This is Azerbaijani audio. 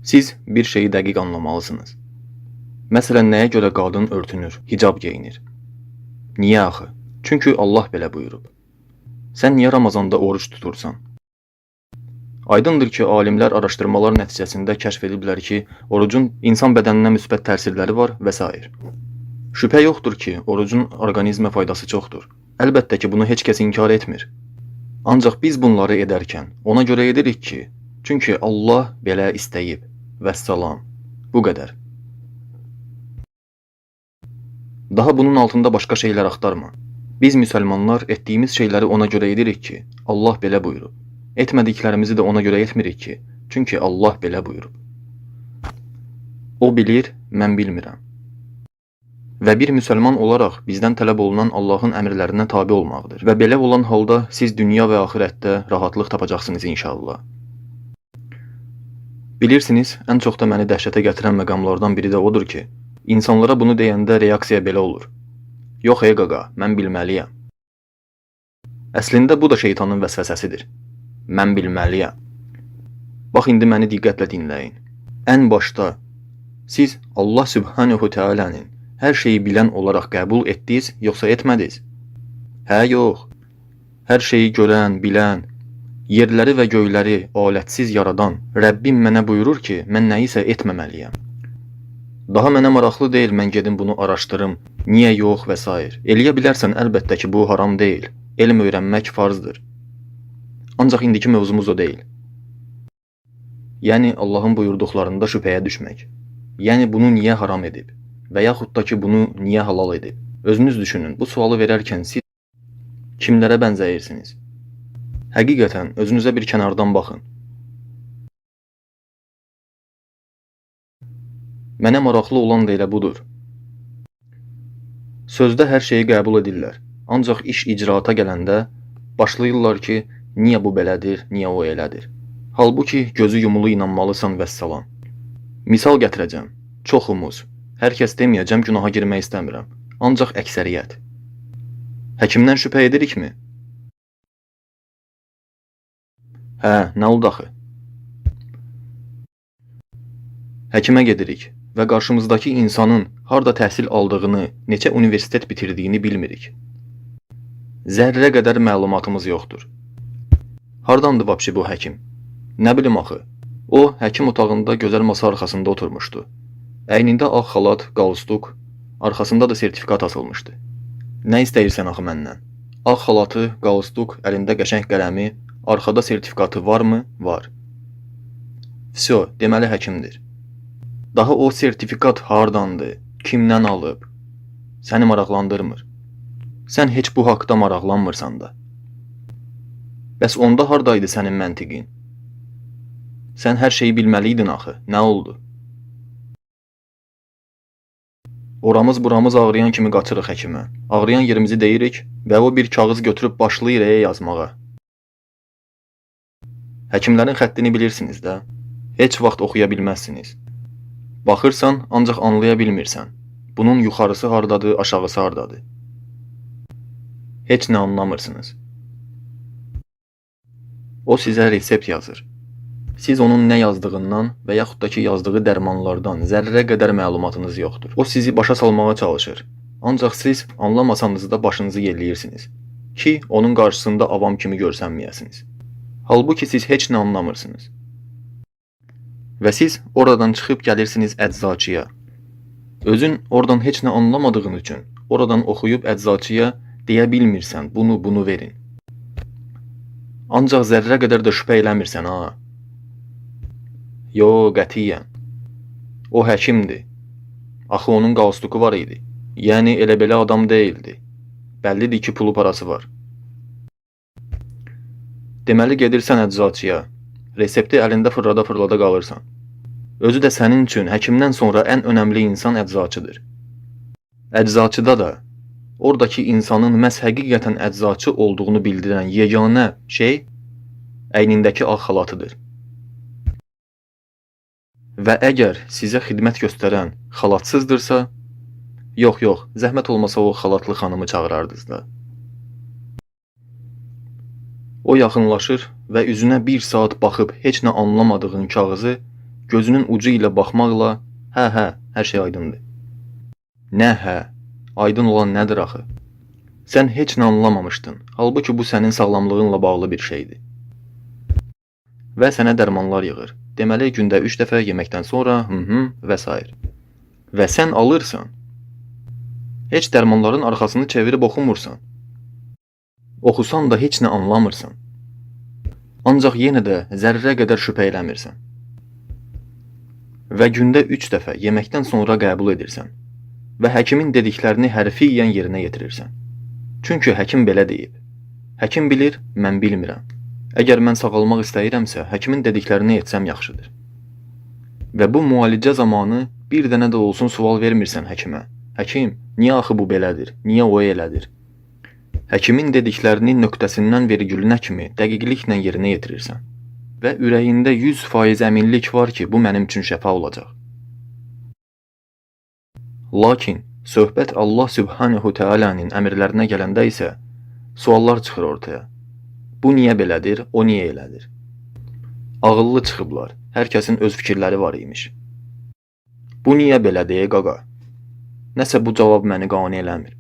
Siz bir şeyi dəqiq anlamalısınız. Məsələn, nəyə görə qadın örtünür, hicab geyinir? Niyə axı? Çünki Allah belə buyurub. Sən niyə Ramazanda oruç tutursan? Aydındır ki, alimlər araşdırmalar nəticəsində kəşf ediblər ki, orucun insan bədəninə müsbət təsirləri var və s. Şübhə yoxdur ki, orucun orqanizmə faydası çoxdur. Əlbəttə ki, bunu heç kəs inkar etmir. Ancaq biz bunları edərkən ona görə edirik ki, çünki Allah belə istəyib. Vəssalam. Bu qədər. Daha bunun altında başqa şeylər axtarma. Biz müsəlmanlar etdiyimiz şeyləri ona görə edirik ki, Allah belə buyurub. Etmədiklərimizi də ona görə etmirik ki, çünki Allah belə buyurub. O bilir, mən bilmirəm. Və bir müsəlman olaraq bizdən tələb olunan Allahın əmrlərinə tabe olmaqdır. Və belə olan halda siz dünya və axirətdə rahatlıq tapacaqsınız inşallah. Bilirsiniz, ən çox da məni dəhşətə gətirən məqamlardan biri də odur ki, insanlara bunu deyəndə reaksiya belə olur. Yox ey qaqa, mən bilməliyəm. Əslində bu da şeytanın vəsvəsəsidir. Mən bilməliyəm. Bax, indi məni diqqətlə dinləyin. Ən başda siz Allah Sübhanehu Teala'nın hər şeyi bilən olaraq qəbul etdiniz, yoxsa etmədiniz? Hə, yox. Hər şeyi görən, bilən, yerləri və göyləri alətsiz yaradan Rəbbim mənə buyurur ki, mən nəyisə etməməliyəm. Daha mənə maraqlı deyil, mən gedim bunu araşdırım, niyə yox və s. Eləyə bilərsən, əlbəttə ki, bu haram deyil. Elm öyrənmək farzdır. Ancaq indiki mövzumuz o deyil. Yəni, Allahın buyurduqlarında şübhəyə düşmək. Yəni, bunu niyə haram edib? Və yaxud da ki, bunu niyə halal edib? Özünüz düşünün, bu sualı verərkən siz kimlərə bənzəyirsiniz? Həqiqətən, özünüzə bir kənardan baxın. Mənə maraqlı olan da elə budur. Sözdə hər şeyi qəbul edirlər. Ancaq iş icraata gələndə başlayırlar ki, niyə bu belədir, niyə o elədir. Halbuki gözü yumulu inanmalısan vəssalam. Misal gətirəcəm. Çoxumuz. Hər kəs deməyəcəm, günaha girmək istəmirəm. Ancaq əksəriyyət. Həkimdən şübhə edirikmi? Hə, nə oldu axı? Həkimə gedirik və qarşımızdakı insanın harda təhsil aldığını, neçə universitet bitirdiyini bilmirik. Zərrə qədər məlumatımız yoxdur. Hardandır vəbşi bu həkim? Nə bilim axı? O, həkim otağında gözəl masa arxasında oturmuşdu. Əynində ağ xalat, qalstuk, arxasında da sertifikat asılmışdı. Nə istəyirsən axı məndən? Ağ xalatı, qalstuk, əlində qəşəng qələmi, arxada sertifikatı varmı? Var. Vsyo, deməli həkimdir. Daha o sertifikat hardandır, kimdən alıb? Səni maraqlandırmır. Sən heç bu haqda maraqlanmırsan da. Bəs onda hardaydı sənin məntiqin? Sən hər şeyi bilməliydin axı, nə oldu? Oramız buramız ağrıyan kimi qaçırıq həkimə. Ağrıyan yerimizi deyirik və o bir kağız götürüb başlayır yazmağa. Həkimlərin xəttini bilirsiniz də. Heç vaxt oxuya bilməzsiniz. Baxırsan, ancaq anlaya bilmirsən. Bunun yuxarısı hardadır, aşağısı hardadır. Heç nə anlamırsınız. O sizə resept yazır. Siz onun nə yazdığından və yaxud da ki, yazdığı dərmanlardan zərrə qədər məlumatınız yoxdur. O sizi başa salmağa çalışır. Ancaq siz anlamasanız da başınızı yelləyirsiniz ki, onun qarşısında avam kimi görsənməyəsiniz. Halbuki siz heç nə anlamırsınız. Və siz oradan çıxıb gəlirsiniz əczaçıya. Özün oradan heç nə anlamadığın üçün oradan oxuyub əczaçıya deyə bilmirsən, bunu verin. Ancaq zərrə qədər də şübhə eləmirsən, ha? Yo, qətiyyən. O həkimdir. Axı onun qalstuku var idi. Yəni elə belə adam deyildi. Bəllidir ki, pulu parası var. Deməli gedirsən əczaçıya. Resepti əlində fırlada qalırsan. Özü də sənin üçün həkimdən sonra ən önəmli insan əczaçıdır. Əczaçıda da oradakı insanın məhz həqiqətən əczaçı olduğunu bildirən yeganə şey əynindəki ağ xalatıdır. Və əgər sizə xidmət göstərən xalatsızdırsa, yox, zəhmət olmasa o xalatlı xanımı çağırardınız da. O yaxınlaşır və üzünə bir saat baxıb heç nə anlamadığın kağızı gözünün ucu ilə baxmaqla, hə, hər şey aydındır. Nə hə? Aydın olan nədir axı? Sən heç nə anlamamışdın. Halbuki bu sənin sağlamlığınla bağlı bir şeydir. Və sənə dərmanlar yığır. Deməli, gündə 3 dəfə yeməkdən sonra, və s. Və sən alırsan. Heç dərmanların arxasını çevirib oxumursan. Oxusan da heç nə anlamırsan. Ancaq yenə də zərrə qədər şübhə eləmirsən. Və gündə 3 dəfə yeməkdən sonra qəbul edirsən. Və həkimin dediklərini hərfiyyən yerinə yetirirsən. Çünki həkim belə deyib. Həkim bilir, mən bilmirəm. Əgər mən sağalmaq istəyirəmsə, həkimin dediklərini etsəm yaxşıdır. Və bu müalicə zamanı bir dənə də olsun sual vermirsən həkimə. Həkim, niyə axı bu belədir? Niyə o elədir? Həkimin dediklərini nöqtəsindən vergülünə kimi dəqiqliklə yerinə yetirirsən. Və ürəyində 100% əminlik var ki, bu mənim üçün şəfa olacaq. Lakin söhbət Allah Subhanahu Teala'nın əmrlərinə gələndə isə suallar çıxır ortaya. Bu niyə belədir, o niyə elədir? Ağıllı çıxıblar, hər kəsin öz fikirləri var imiş. Bu niyə belədir, qaqa? Nəsə bu cavab məni qane eləmir.